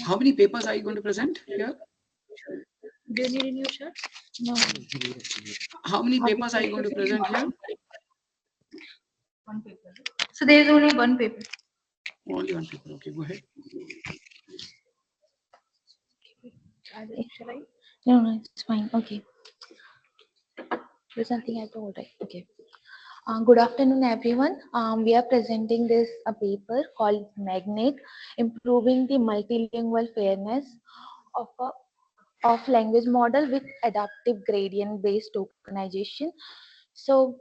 How many papers are you going to present here? Do you need a new shirt? No. How many papers are you going to present here? One paper. So there is only one paper. Only one paper. Okay, go ahead. Shall I? No, it's fine. Okay. There's nothing I told, right? Okay. Good afternoon, everyone. We are presenting this paper called Magnet, Improving the Multilingual Fairness of a of language model with adaptive gradient based tokenization. So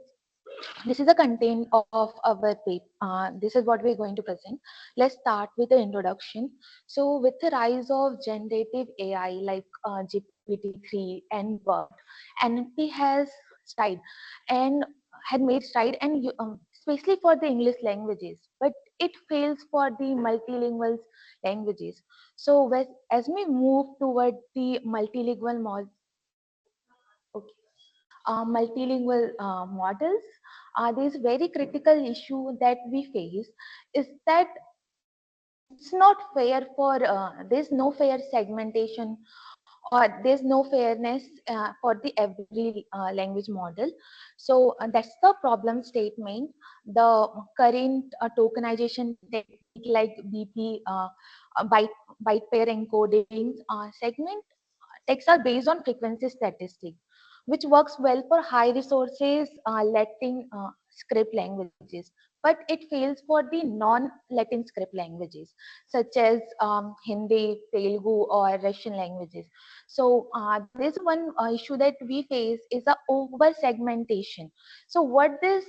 this is the content of our paper. This is what we're going to present. Let's start with the introduction. So with the rise of generative AI like GPT-3 and Bard, NLP has stride and had made stride and especially for the English languages, but it fails for the multilingual languages. So as we move toward the multilingual multilingual models, this very critical issue that we face is that it's not fair for there's no fair segmentation or there's no fairness for the every language model. So that's the problem statement. The current tokenization technique like BP byte pair encoding segment texts are based on frequency statistics, which works well for high resources Latin script languages, but it fails for the non-Latin script languages, such as Hindi, Telugu, or Russian languages. So there's one issue that we face is the over segmentation. So what this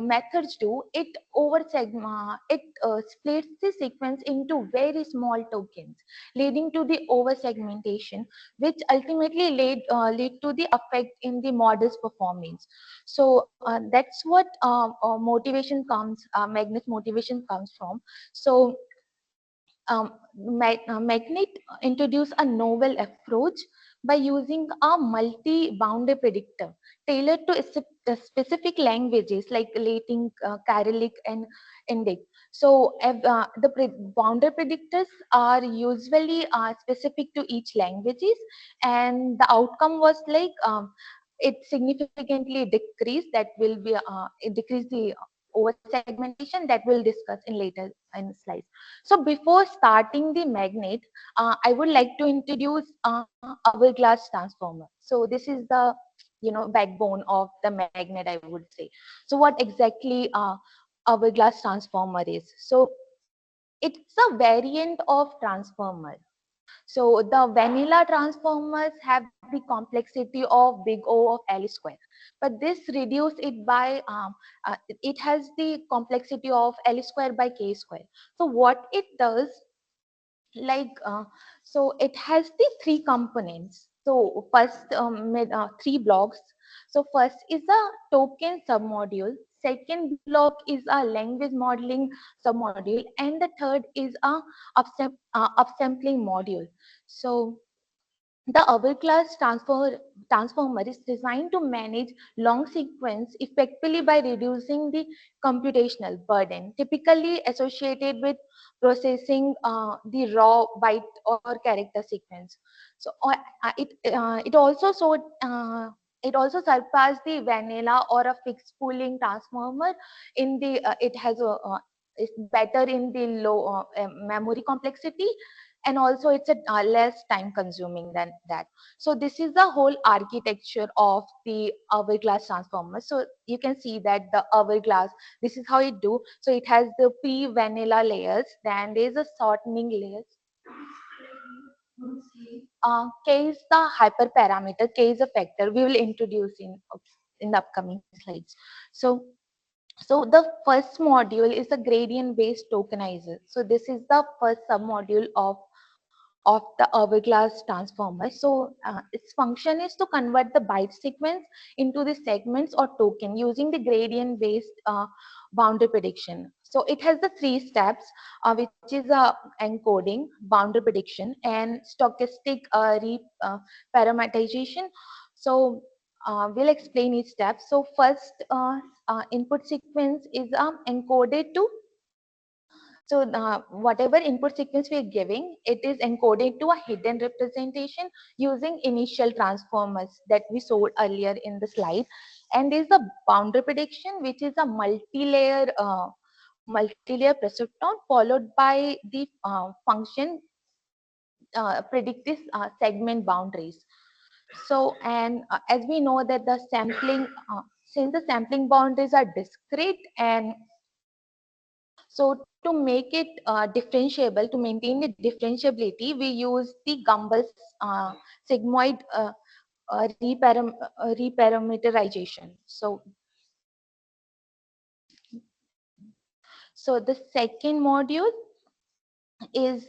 methods do, it splits the sequence into very small tokens, leading to the over segmentation, which ultimately lead to the effect in the model's performance. So that's what motivation comes Magnet's motivation comes from. So Magnet introduced a novel approach by using a multi-boundary predictor tailored to specific languages like Latin, Cyrillic, and Indic. So boundary predictors are usually specific to each languages, and the outcome was like it significantly decreased. That will be it decreased the over segmentation that we'll discuss in later in slides. So before starting the magnet, I would like to introduce hourglass transformer. So this is the backbone of the magnet, I would say. So what exactly hourglass transformer is? So it's a variant of transformer. So the vanilla transformers have the complexity of big O of L square, but this reduce it by it has the complexity of L square by K square. So what it does, like so it has the three components. So first three blocks. So first is a token submodule, second block is a language modeling submodule, and the third is a upsampling module. So the hourglass transformer is designed to manage long sequence effectively by reducing the computational burden typically associated with processing the raw byte or character sequence. So it also surpassed the vanilla or a fixed pooling transformer in the it has a is better in the low memory complexity, and also it's a less time consuming than that. So this is the whole architecture of the hourglass transformer. So you can see that the hourglass, this is how it do. So it has the pre-vanilla layers, then there's a shortening layers. K is the hyperparameter, K is a factor we will introduce in the upcoming slides. So the first module is a gradient based tokenizer. So this is the first submodule of the hourglass transformer. So its function is to convert the byte sequence into the segments or token using the gradient based boundary prediction. So it has the three steps, which is encoding, boundary prediction, and stochastic parameterization. So we'll explain each step. So first input sequence is encoded to So whatever input sequence we are giving, it is encoded to a hidden representation using initial transformers that we showed earlier in the slide. And there's the boundary prediction, which is a multi-layer precipiton followed by the function predict this segment boundaries. So, and as we know that the sampling, since the sampling boundaries are discrete, and so to make it differentiable, to maintain the differentiability, we use the Gumbel's sigmoid reparameterization. So the second module is,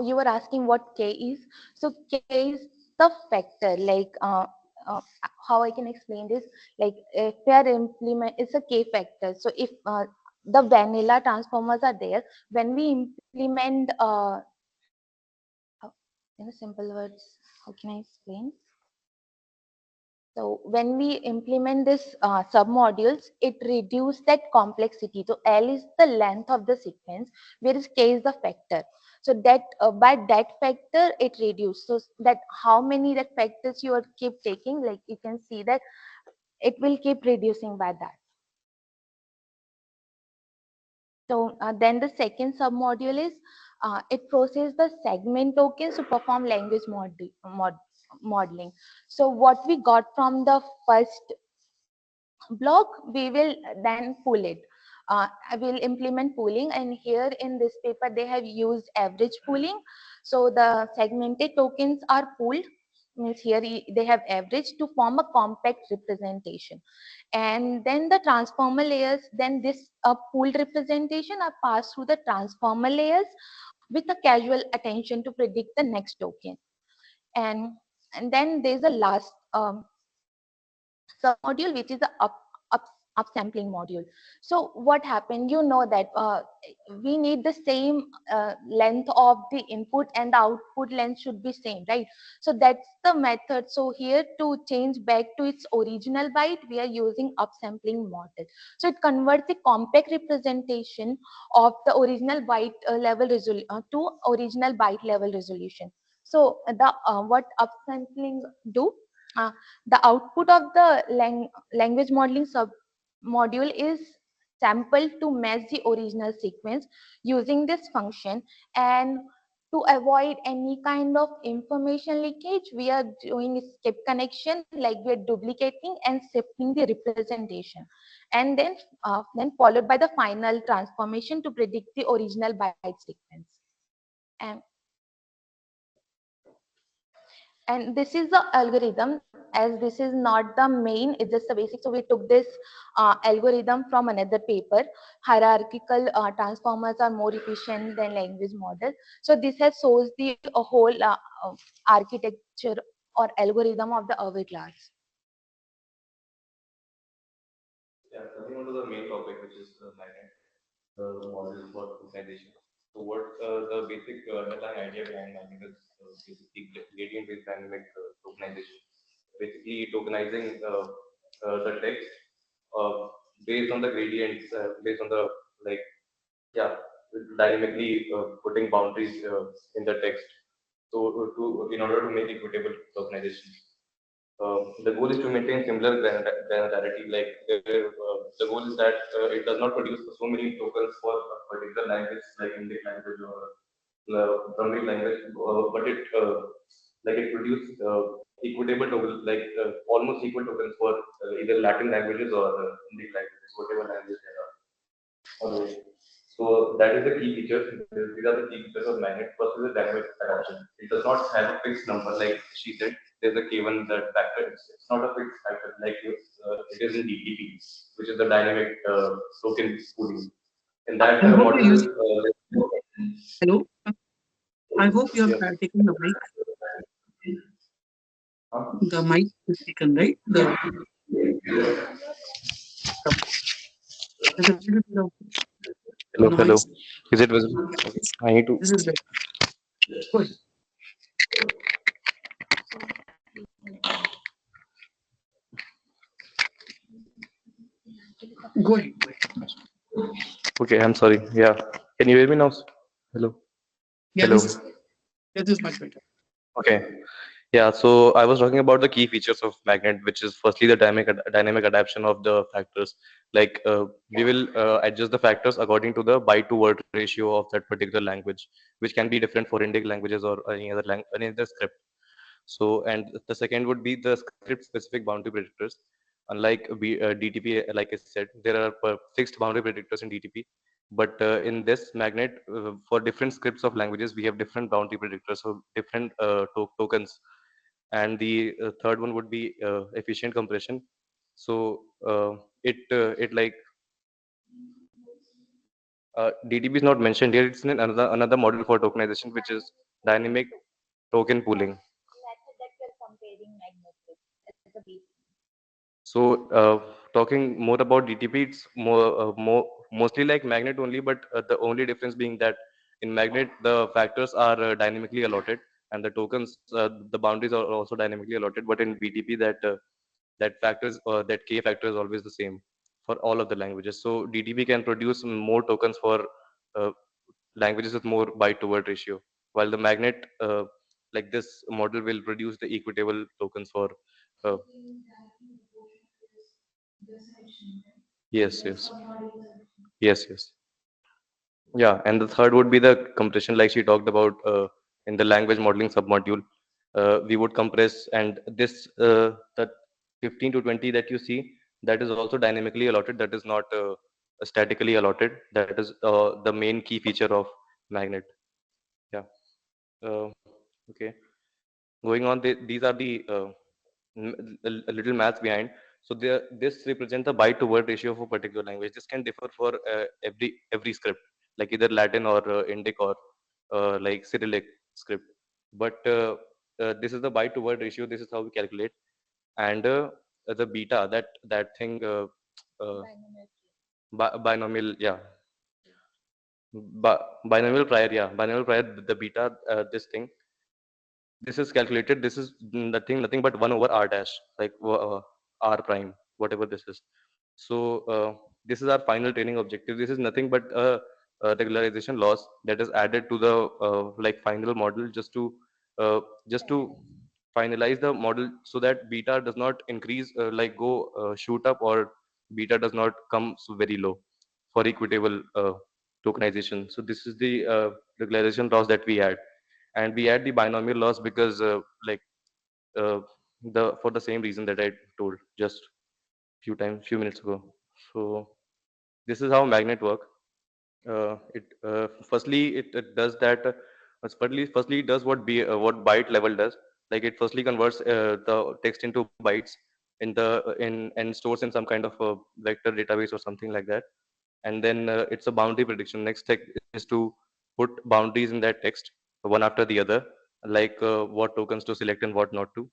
you were asking what K is. So K is the factor, like how I can explain this, like if we are implement, it's a K factor. So if the vanilla transformers are there, when we implement, in simple words, how can I explain? So when we implement this submodules, it reduces that complexity. So L is the length of the sequence, whereas K is the factor. So that by that factor, it reduces. So that how many that factors you are keep taking, like you can see that it will keep reducing by that. So then the second submodule is it processes the segment tokens to perform language modeling. So what we got from the first block, we will then pull it. I will implement pooling, and here in this paper they have used average pooling. So the segmented tokens are pooled, means here they have average to form a compact representation, and then the transformer layers, then this pooled representation are passed through the transformer layers with a casual attention to predict the next token. And then there's a last submodule, which is the up upsampling module. So what happened, you know that we need the same length of the input, and the output length should be same, right? So that's the method. So here, to change back to its original byte, we are using upsampling model. So it converts the compact representation of the original byte level to original byte level resolution. So the what upsampling do, uh, the output of the language modeling sub module is sampled to match the original sequence using this function. And to avoid any kind of information leakage, we are doing skip connection, like we are duplicating and shifting the representation, and then followed by the final transformation to predict the original byte sequence. And this is the algorithm, as this is not the main, it's just the basic. So we took this algorithm from another paper. Hierarchical transformers are more efficient than language model. So this has shows the whole architecture or algorithm of the hourglass. Yeah, coming on to the main topic, which is magnet model for tokenization. So, what the basic underlying idea behind magnet is basically gradient-based dynamic tokenization. Basically, tokenizing the text uh, based on the gradients, based on the like, yeah, dynamically putting boundaries in the text. So, to in order to make equitable tokenization. The goal is to maintain similar granularity. Like the goal is that it does not produce so many tokens for a particular language, like Indic language or Brahmic language, but it produces equitable tokens, like almost equal tokens for either Latin languages or Indic languages, whatever language they are. Okay. So that is the key features. These are the key features of magnet. First is the dynamic adaptation. It does not have a fixed number, like she said. There's a K1 that factor. It's not a fixed factor like it is in DTP, which is the dynamic token pooling. In that I hope you're model, using. Hello. I hope you're yes. taking the mic. The mic is taken, right? The there's a little bit of Hello, hello. noise. Is it visible? Okay, Okay. I need to. this is better. Good. Go ahead. Okay, I'm sorry. Yeah. Can you hear me now? Hello. Yeah, Hello. this is much better. Okay. Yeah. So I was talking about the key features of magnet, which is firstly the dynamic adaptation of the factors. Like we will adjust the factors according to the byte to word ratio of that particular language, which can be different for Indic languages or any other script. So, and the second would be the script-specific boundary predictors. Unlike DTP, like I said, there are fixed boundary predictors in DTP. But in this magnet, for different scripts of languages, we have different boundary predictors, so different tokens. And the third one would be efficient compression. So it like DTP is not mentioned here. It's in another model for tokenization, which is dynamic token pooling. Method that you're comparing magnet with as a base. So, talking more about DTP, it's mostly like magnet only, but the only difference being that in magnet the factors are dynamically allotted, and the tokens, the boundaries are also dynamically allotted. But in BTP, that K factor is always the same for all of the languages. So DTP can produce more tokens for uh, languages with more byte to word ratio, while the magnet, like this model, will produce the equitable tokens for. Uh, yes, yes, yes, yes. Yeah, and the third would be the compression, like she talked about in the language modeling submodule. We would compress, and this the 15 to 20 that you see, that is also dynamically allotted. That is not statically allotted. That is the main key feature of magnet. Yeah. Uh, okay. Going on, these are the a little maths behind. So this represents the byte to word ratio of a particular language. This can differ for every script, like either Latin or Indic or like Cyrillic script. But this is the byte to word ratio. This is how we calculate. And the beta, that thing, binomial, yeah, binomial prior, yeah, binomial prior, the beta, this thing. This is calculated. This is nothing but 1 over r dash, like r prime, whatever this is. So this is our final training objective. This is nothing but a regularization loss that is added to the like final model, uh, just to finalize the model, so that beta does not increase, like go shoot up, or beta does not come so very low for equitable tokenization. So this is the regularization loss that we add, and we add the binomial loss because uh, the for the same reason that I told just few minutes ago. So this is how magnet work. It firstly it does that. Firstly, it does what byte level does. Like it firstly converts the text into bytes in and stores in some kind of a vector database or something like that. And then it's a boundary prediction. Next step is to put boundaries in that text one after the other, like what tokens to select and what not to.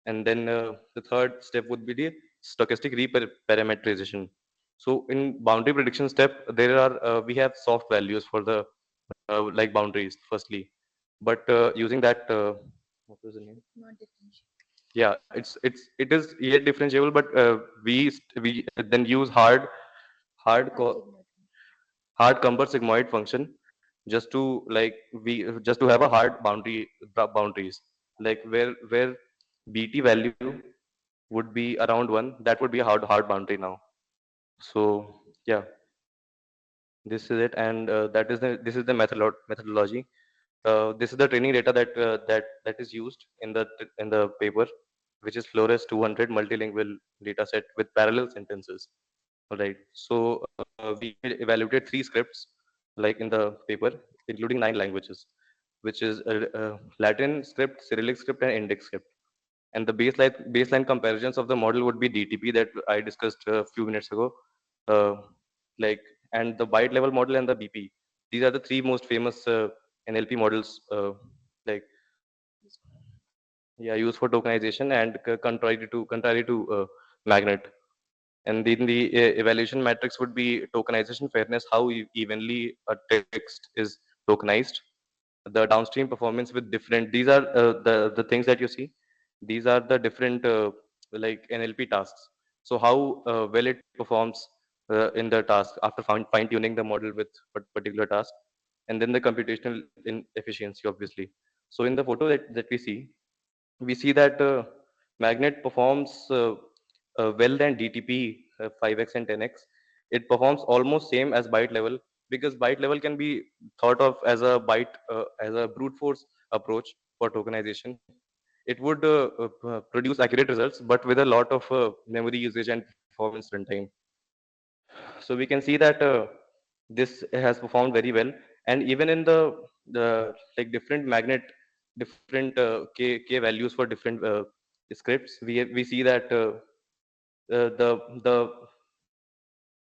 And then the third step would be the stochastic reparameterization. So in boundary prediction step, there are we have soft values for the like boundaries firstly, but using that what was the name? Not differential. Yeah, it is yet differentiable, but we then use hard Hard co- signal. hard Kumber sigmoid function, just to like we just to have a hard boundaries, like where bt value would be around 1. That would be a hard boundary now. So yeah, this is it. And that is the this is the methodology. This is the training data that is used in the paper, which is Flores 200 multilingual data set with parallel sentences. All right. So we evaluated 3 scripts, like in the paper, including 9 languages, which is Latin script, Cyrillic script, and Indic script. And the baseline comparisons of the model would be DTP that I discussed a few minutes ago, uh, like, and the byte level model and the BP. These are the 3 most famous NLP models, like, yeah, used for tokenization and contrary to magnet. And then the evaluation matrix would be tokenization fairness, how evenly a text is tokenized, the downstream performance with different. These are the things that you see. These are the different like NLP tasks. So how well it performs in the task after fine tuning the model with particular task, and then the computational efficiency, obviously. So in the photo that we see that magnet performs well than DTP 5x and 10x. It performs almost same as byte level, because byte level can be thought of as a as a brute force approach for tokenization. It would produce accurate results, but with a lot of memory usage and performance runtime. So we can see that this has performed very well, and even in the like different magnet, different k values for different scripts, we see that the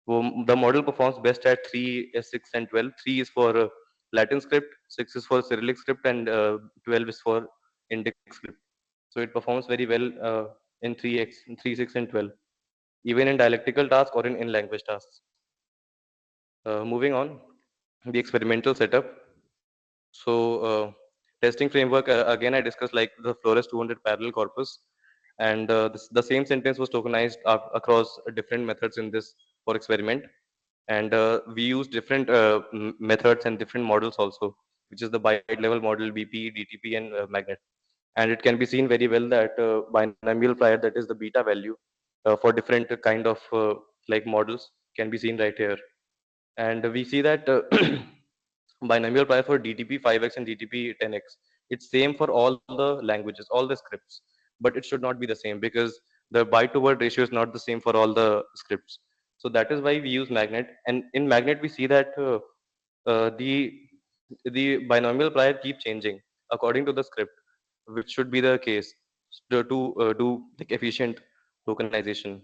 the model performs best at 3, 6, and 12. 3 is for Latin script, 6 is for Cyrillic script, and 12 is for Indic script. So it performs very well in 3x, 3, 6, and 12, even in dialectical tasks or in language tasks. Moving on, the experimental setup. So testing framework, again I discussed like the Flores 200 parallel corpus, and the same sentence was tokenized across different methods in this for experiment, and we use different methods and different models also, which is the byte level model, BP, DTP, and magnet. And it can be seen very well that binomial prior, that is the beta value for different kind of like models, can be seen right here. And we see that binomial prior for DTP 5x and DTP 10x, it's same for all the languages, all the scripts, but it should not be the same because the byte to word ratio is not the same for all the scripts. So that is why we use magnet, and in magnet we see that uh, the the binomial prior keep changing according to the script, which should be the case to do like efficient tokenization.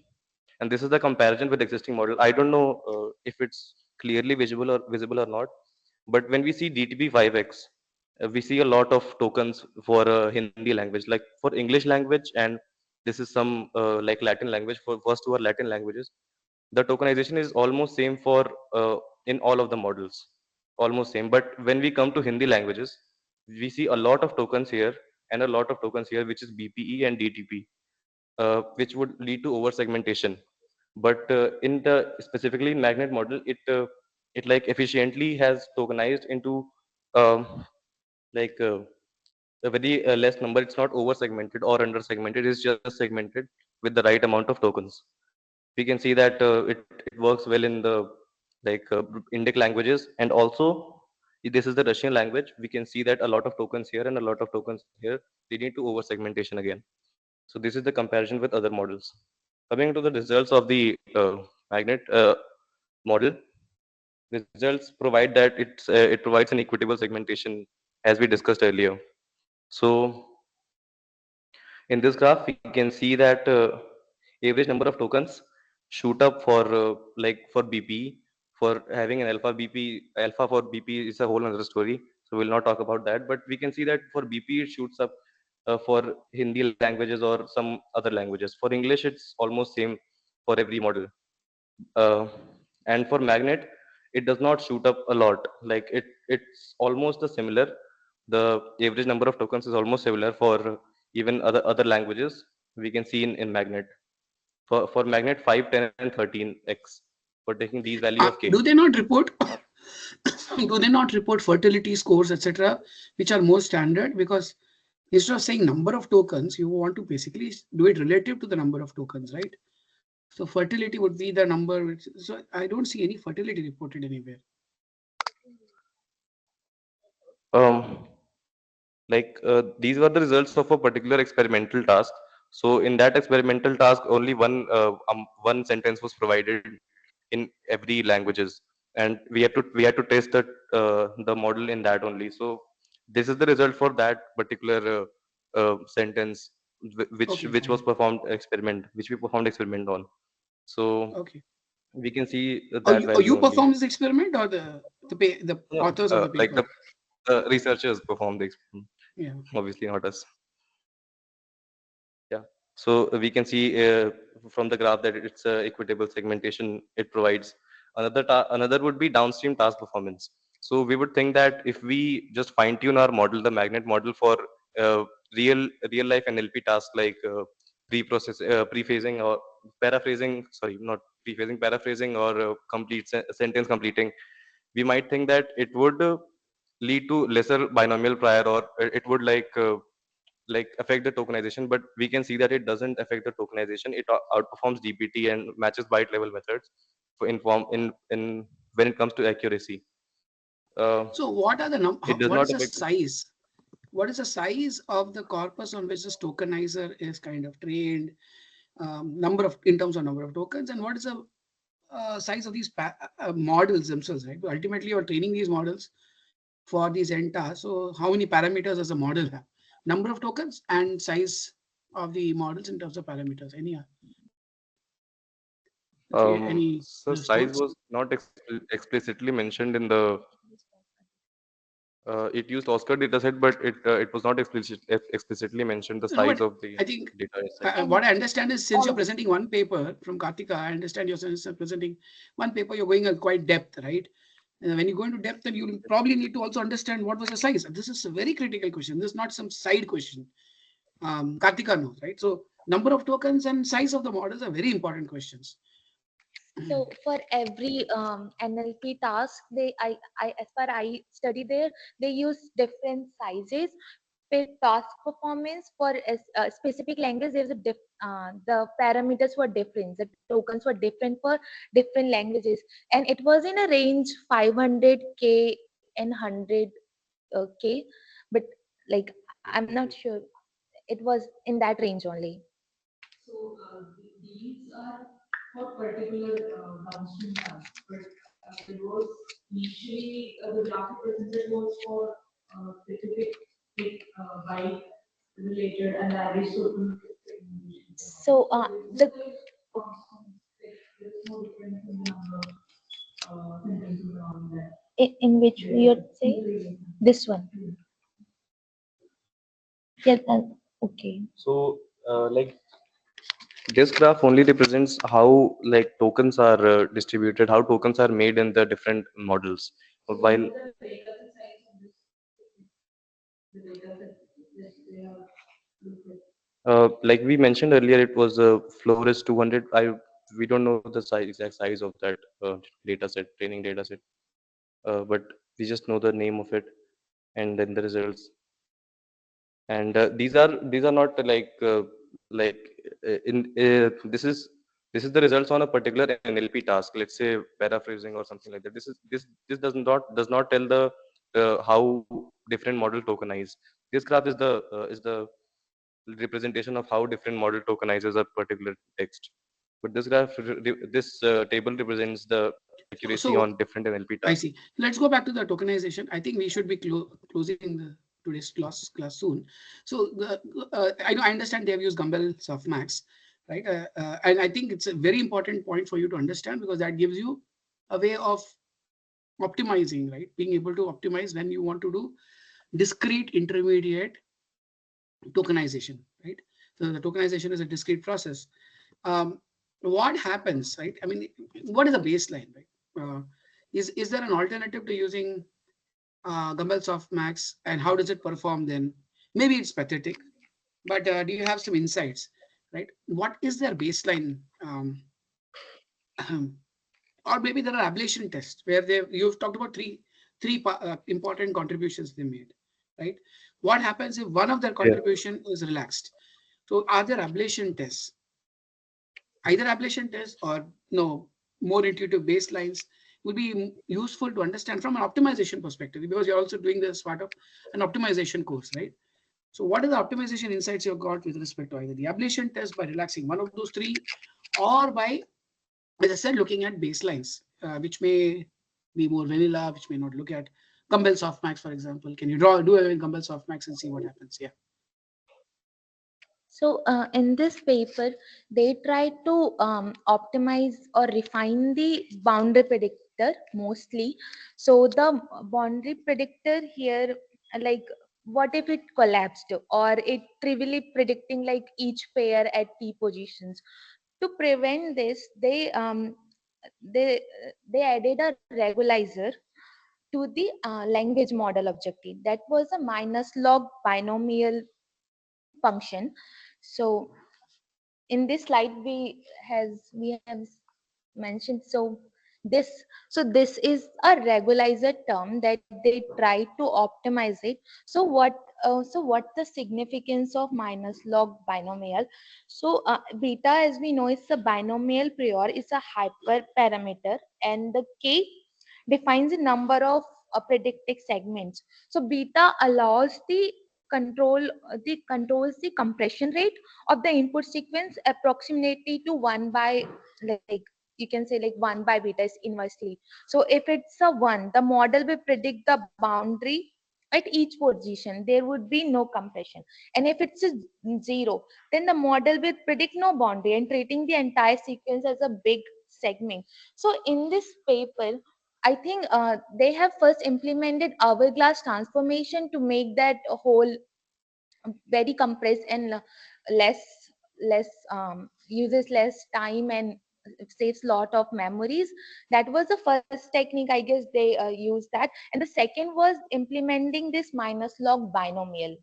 And this is the comparison with existing model. I don't know if it's clearly visible or not, but when we see DTP 5x, we see a lot of tokens for Hindi language, like for English language, and this is some like Latin language. For first two are Latin languages, the tokenization is almost same for in all of the models, almost same. But when we come to Hindi languages, we see a lot of tokens here and a lot of tokens here, which is BPE and DTP, which would lead to over segmentation. But in the specifically in magnet model, it like efficiently has tokenized into um, like a very less number. It's not over segmented or under segmented. It's just segmented with the right amount of tokens. We can see that it works well in the like Indic languages, and also this is the Russian language. We can see that a lot of tokens here and a lot of tokens here, leading to over segmentation again. So this is the comparison with other models. Coming to the results of the magnet model, results provide that it provides an equitable segmentation, as we discussed earlier. So in this graph, we can see that average number of tokens shoot up for like for BP, for having an alpha BP. Alpha for BP is a whole other story, so we'll not talk about that. But we can see that for BP, it shoots up for Hindi languages or some other languages. For English, it's almost same for every model. Uh, and for magnet, it does not shoot up a lot. Like it's almost the similar. The average number of tokens is almost similar for even other languages. We can see in magnet, for magnet 5, 10, and 13x for taking these value of k. Do they not report? Do they not report fertility scores, etc., which are more standard? Because instead of saying number of tokens, you want to basically do it relative to the number of tokens, right? So fertility would be the number. So I don't see any fertility reported anywhere. Um, like these were the results of a particular experimental task. So in that experimental task, only one sentence was provided in every languages, and we had to test the model in that only. So this is the result for that particular sentence, Okay, which was fine. performed experiment, which we performed experiment on. So Okay. we can see Oh, that oh, value you only. perform this experiment, or the No, authors of the like paper? the researchers performed the experiment, Yeah. Okay. obviously not us. Yeah. So we can see from the graph that it's a equitable segmentation it provides. Another would be downstream task performance. So we would think that if we just fine tune our model, the magnet model, for uh, real life NLP tasks like pre-phasing or paraphrasing, sorry, not prefacing, paraphrasing, or sentence completing, we might think that it would lead to lesser binomial prior, or it would like affect the tokenization. But we can see that it doesn't affect the tokenization. It outperforms GPT and matches byte level methods for inform in when it comes to accuracy. uh, So what are the it does what not is the affect. size? What is the size of the corpus on which this tokenizer is kind of trained? Number of in terms of number of tokens, and what is the size of these models themselves, right? Ultimately, you're training these models for these entire. So how many parameters does a model have? Number of tokens and size of the models in terms of parameters. Any So size thoughts? was not explicitly mentioned in the. It used Oscar dataset, but it was not explicitly mentioned the You know size what? of the I think data set. And what I understand is, since you're all presenting one paper from Kartika, I understand you're presenting one paper, you're going quite depth, right? And when you go into depth, then you probably need to also understand what was the size. This is a very critical question. This is not some side question. Kartika knows, right? So number of tokens and size of the models are very important questions. so for every NLP task, as far I study there, they use different sizes per task performance. For a specific language, there's the parameters were different, the tokens were different for different languages, and it was in a range 500K and 100K, but like I'm not sure. It was in that range only. So these are for particular downstream tasks, but there was initially the graphic presented was for specific byte related and average total. So So there is no the like constant, like, there is no difference in the number of sentences around that. in which you'd say this one. Yeah, okay. So like this graph only represents how like tokens are distributed, how tokens are made in the different models. So what While is the data set size of this? The data set that they have looked at. like we mentioned earlier, it was floor is 200. We don't know the exact size of that data set, training data set, but we just know the name of it and then the results. And these are not like in this is the results on a particular NLP task, let's say paraphrasing or something like that. This does not tell the how different model tokenize. This graph is the representation of how different model tokenizes a particular text. But this table represents the accuracy on So different NLP I tasks. see. Let's go back to the tokenization. I think we should be closing today's class soon. So I understand they have used Gumbel softmax, right? And I think it's a very important point for you to understand, because that gives you a way of optimizing, right? Being able to optimize when you want to do discrete intermediate tokenization, right? So the tokenization is a discrete process. Um, what happens, right? I mean, what is the baseline, right? Is there an alternative to using Gumbel softmax, and how does it perform then? Maybe it's pathetic, but do you have some insights, right? What is their baseline? Or maybe there are ablation tests where you've talked about three important contributions they made, right? What happens if one of their Yeah. contribution is relaxed? So are there ablation tests, either ablation tests or no more intuitive baselines, will be useful to understand from an optimization perspective, because you're also doing this part of an optimization course, right? So what are the optimization insights you've got with respect to either the ablation test by relaxing one of those three, or by, as I said, looking at baselines, which may be more vanilla, which may not look at Gumbel softmax, for example. Can you do a Gumbel softmax and see what happens? Yeah. So in this paper, they try to optimize or refine the boundary predictor mostly. So the boundary predictor here, like what if it collapsed, or it trivially predicting like each pair at t positions. To prevent this, they added a regularizer to the language model objective. That was a minus log binomial function. So in this slide we have mentioned. This this is a regularizer term that they try to optimize it. So what the significance of minus log binomial? Beta, as we know, is a binomial prior, is a hyperparameter, and the k defines the number of predicted segments. So beta allows the controls the compression rate of the input sequence approximately to 1 by, like, you can say, like 1 by beta is inversely. So if it's a 1, the model will predict the boundary at each position, there would be no compression. And if it's a 0, then the model will predict no boundary and treating the entire sequence as a big segment. So in this paper, I think they have first implemented hourglass transformation to make that whole very compressed and less uses less time and saves lot of memories. That was the first technique, I guess they used that. And the second was implementing this minus log binomial.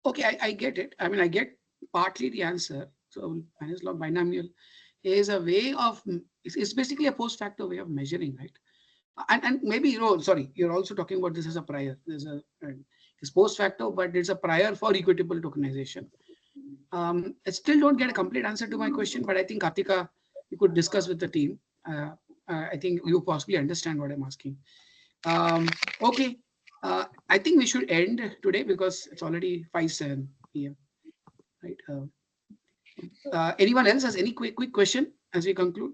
Okay, I get it. I mean, I get partly the answer. So minus log binomial is a way of, it's basically a post facto way of measuring, right? And maybe, sorry, you're also talking about this as a prior. It's post facto, but it's a prior for equitable tokenization. I still don't get a complete answer to my question, but I think Kartika, you could discuss with the team. I think you possibly understand what I'm asking. Okay, I think we should end today because it's already 5:07 p.m. Right? Anyone else has any quick question as we conclude?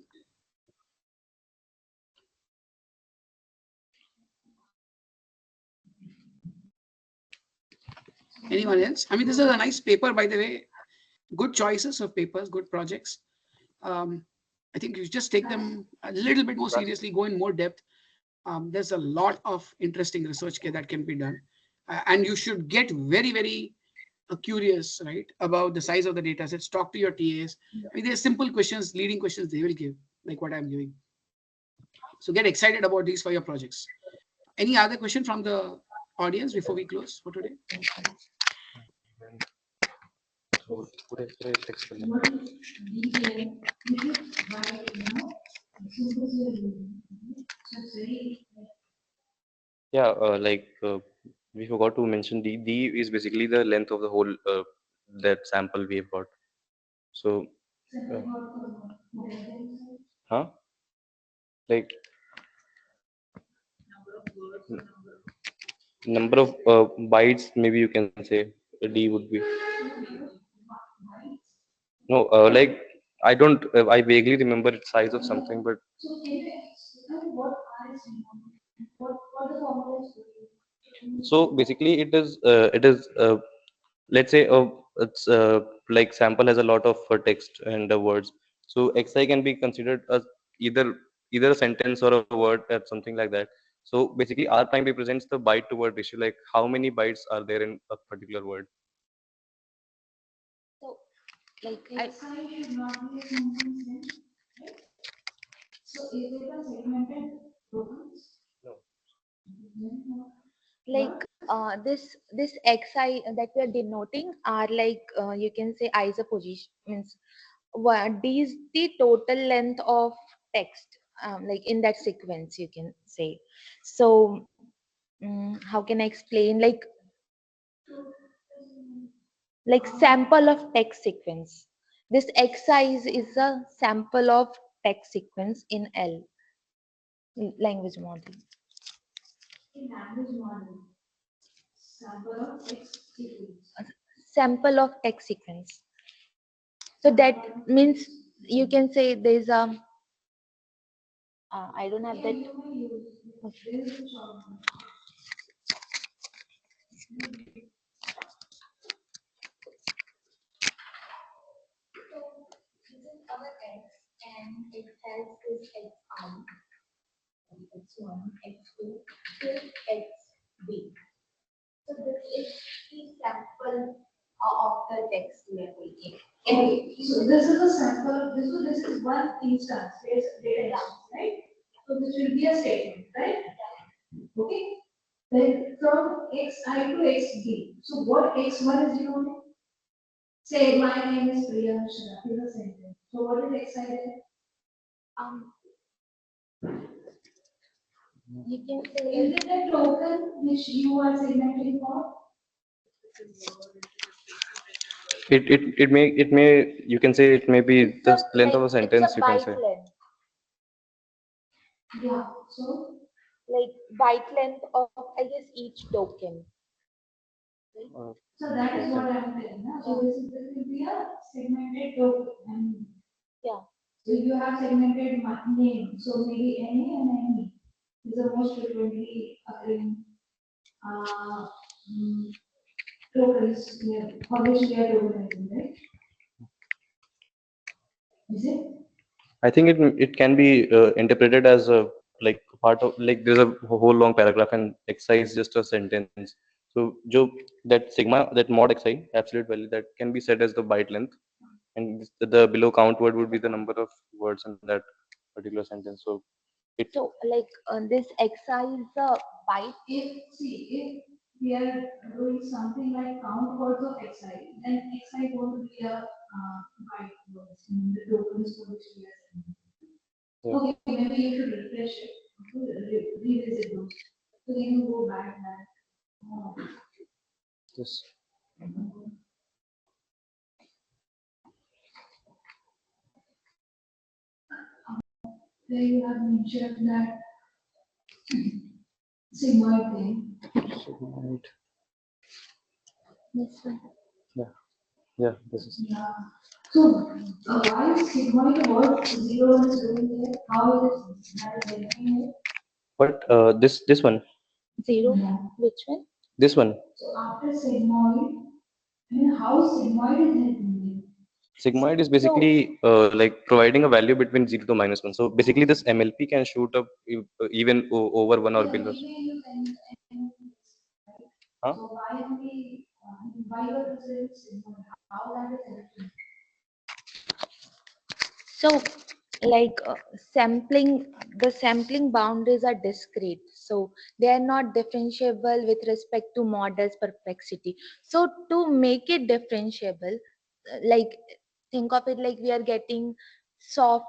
Anyone else? I mean, this is a nice paper, by the way. Good choices of papers, good projects. I think you just take them a little bit more seriously, go in more depth. There's a lot of interesting research that can be done. And you should get very, very curious, right, about the size of the data sets. Talk to your TAs. I mean, there's simple questions, leading questions they will give, like what I'm giving. So get excited about these for your projects. Any other question from the audience before we close for today? What is detail? You should write, simple so it's very Yeah, we forgot to mention D is basically the length of the whole that sample we have got. So, uh, huh? Like number of bytes, maybe you can say D would be. No, I don't. I vaguely remember its size of something, but so can you explain what are its what the formula is? so basically it is let's say it's like sample has a lot of text and words. So xi can be considered as either either a sentence or a word or something like that. So basically r prime represents the byte to word ratio, like how many bytes are there in a particular word. So like Xi should not be a sentence then, right? So is it a segmented tokens? No. like this xi that we are denoting are like you can say isoposition means what is the total length of text, like in that sequence, you can say. So how can I explain, like sample of text sequence. This xi is a sample of text sequence in language model. In language model, sample of X equals. Sample of text sequence. So that means you can say there's a I don't have that. This is our X and it has this Xi, X1, X2, till Xb. So this is the sample of the text we are taking. Okay, so this is a sample, this is one instance, there's data instance, right? So this will be a statement, right? Okay. Then from Xi to Xb. So what X1 is denoted? Say my name is Priya Mishra is a sentence. So So what is excited? Um, you can say Is it a token which you are segmenting for? It may you can say it may be it's the a, length like of a sentence, it's a you can say. byte length, Yeah. So like byte length of I guess each token. Uh, so that is what okay. I'm telling. Na? So this will be a segmented token. And Yeah. so you have segmented name. So maybe NA and NE is the most frequently occurring uh, mm, tokens here, for which we are tokenizing, right? Is it? I think it can be interpreted as a like part of like there's a whole long paragraph and xi is just a sentence. So jo, that sigma, that mod xi absolute value, that can be set as the byte length, and the below count word would be the number of words in that particular sentence. So it So like this xi is a byte. If we are doing something like count words of xi, then xi going to be a byte words in the tokens for which we are sending. yeah. Okay, maybe you should refresh it, okay, revisit those. So then you go back. Oh, Yes. there you have mentioned that sigmoid thing. Right. This one. Yeah, this is Yeah. So why is sigmoid word 0 is doing there? How is it that is helping it? but this one, Zero. Yeah. Which one? this one So after sigmoid, I mean how sigmoid is helping sigmoid is So basically like providing a value between 0 to -1. So basically this MLP can shoot up even over 1 or them? below. Yeah, we may use and Huh? so why only why you are using sigmoid? How that is helping? so like the sampling boundaries are discrete, so they are not differentiable with respect to model's perplexity. So to make it differentiable, like think of it like we are getting soft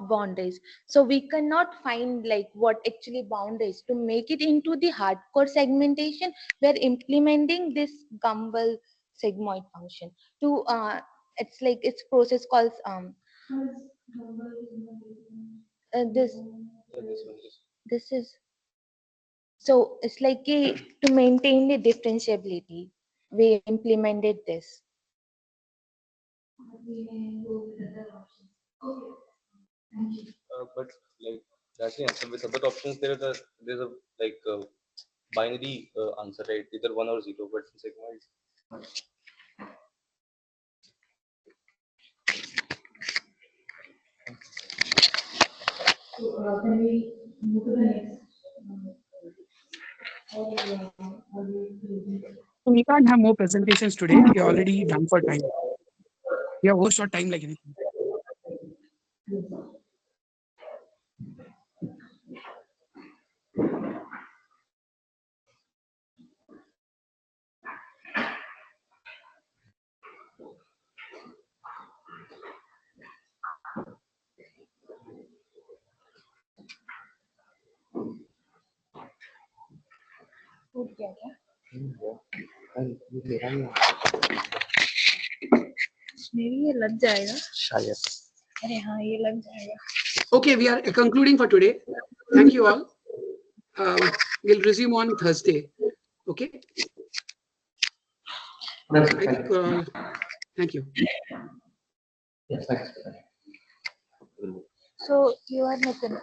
boundaries, so we cannot find like what actually boundaries. To make it into the hardcore segmentation, we are implementing this gumball sigmoid function to it's like it's process called Because number is not this Yeah, this one is. this is so it's like to maintain the differentiability we implemented this. we may go with other options. Okay, thank you. But like that's the answer. With other options, there's a like binary answer, right? Either 1 or 0. But in sigmoid, So can we move to the next? Or are we We can't have more presentations today. We are already done for time. We have over short time like anything. टूट गया क्या? मेरी ये लग जाएगा. शायद. अरे हाँ ये लग जाएगा. Okay, we are concluding for today. Thank you all. We'll resume on Thursday. Okay. That's I think. Thank you. Yes, thanks. So you are Nitin.